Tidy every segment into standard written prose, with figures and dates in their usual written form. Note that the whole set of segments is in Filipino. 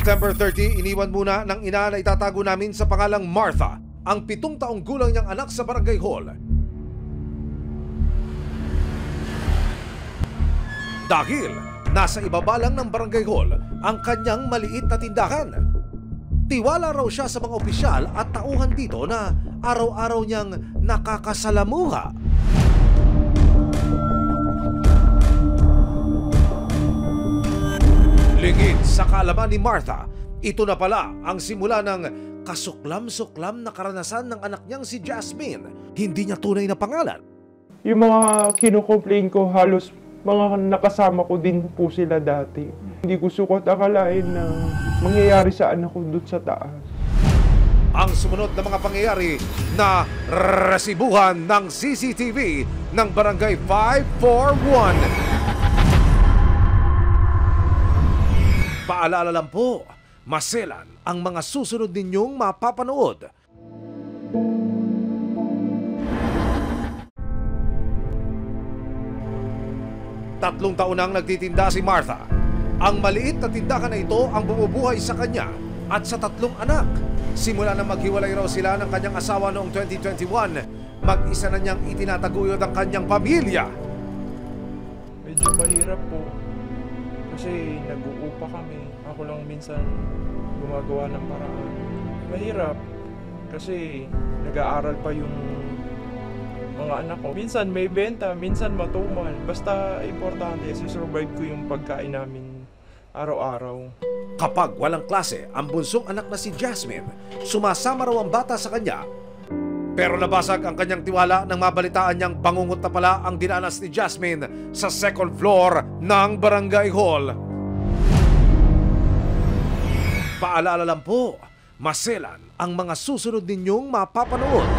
September 30, iniwan muna ng ina na itatago namin sa pangalang Martha ang 7 taong gulang niyang anak sa barangay hall. Dahil nasa ibaba lang ng barangay hall ang kanyang maliit na tindahan. Tiwala raw siya sa mga opisyal at tauhan dito na araw-araw niyang nakakasalamuha. Lingid sa kaalaman ni Martha, ito na pala ang simula ng kasuklam-suklam na karanasan ng anak niyang si Jasmine. Hindi niya tunay na pangalan. Yung mga kinukomplain ko, halos mga nakasama ko din po sila dati. Hindi ko sukot akalain na mangyayari sa anak ko doon sa taas. Ang sumunod na mga pangyayari na resibuhan ng CCTV ng Barangay 541. Paalala lang po, maselan ang mga susunod ninyong mapapanood. Tatlong taon nang nagtitinda si Martha. Ang maliit na tindahan na ito ang bumubuhay sa kanya at sa 3 anak. Simula na maghiwalay raw sila ng kanyang asawa noong 2021, mag-isa na niyang itinataguyod ang kanyang pamilya. Medyo mahirap po. Kasi nag-uupa kami. Ako lang minsan gumagawa ng paraan. Mahirap. Kasi nag-aaral pa yung mga anak ko. Minsan may benta, minsan matumal. Basta importante, survive ko yung pagkain namin araw-araw. Kapag walang klase, ang bunsong anak na si Jasmine, sumasama raw ang bata sa kanya. Pero nabasag ang kanyang tiwala nang mabalitaan niyang bangungot na pala ang dinanas ni Jasmine sa 2nd floor ng barangay hall. Paalala lang po, maselan ang mga susunod ninyong mapapanood.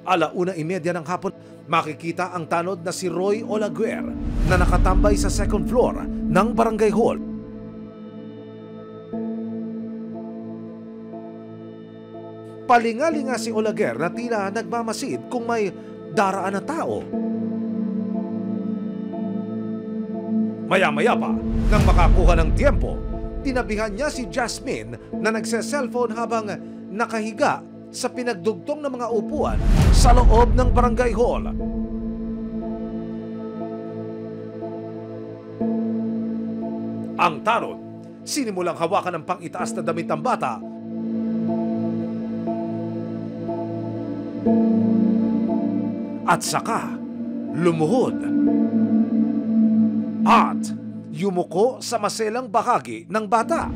Alauna 1:30 ng hapon, makikita ang tanod na si Roy Olaguer na nakatambay sa 2nd floor ng barangay hall. Palingalinga si Olaguer na tila nagmamasid kung may daraan na tao. Maya-maya pa, nang makakuha ng tiempo, tinabihan niya si Jasmine na nagse-cellphone habang nakahiga sa pinagdugtong ng mga upuan sa loob ng barangay hall. Ang tanod, sinimulang hawakan ng pang-itaas na damit ng bata. At saka, lumuhod. At yumuko sa maselang bahagi ng bata.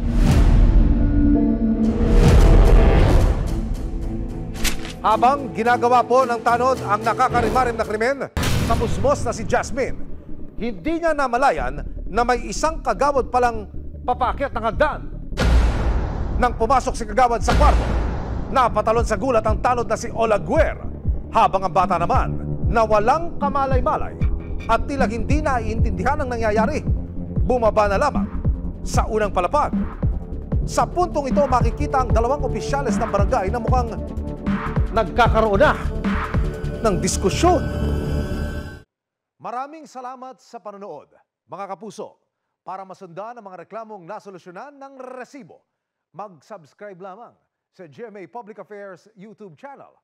Habang ginagawa po ng tanod ang nakakarimarim na krimen sa musmos na si Jasmine, hindi niya namalayan na may isang kagawad palang papaakyat ng hagdan. Nang pumasok si kagawad sa kwarto, napatalon sa gulat ang tanod na si Olaguer, habang ang bata naman na walang kamalay-malay at tila hindi naiintindihan ang nangyayari, bumaba na lamang sa unang palapag. Sa puntong ito makikita ang 2 opisyalis ng barangay na mukhang nagkakaroon na ng diskusyon. Maraming salamat sa panonood, mga kapuso. Para masundan ang mga reklamong nasolusyonan ng resibo, mag-subscribe lamang sa GMA Public Affairs YouTube channel.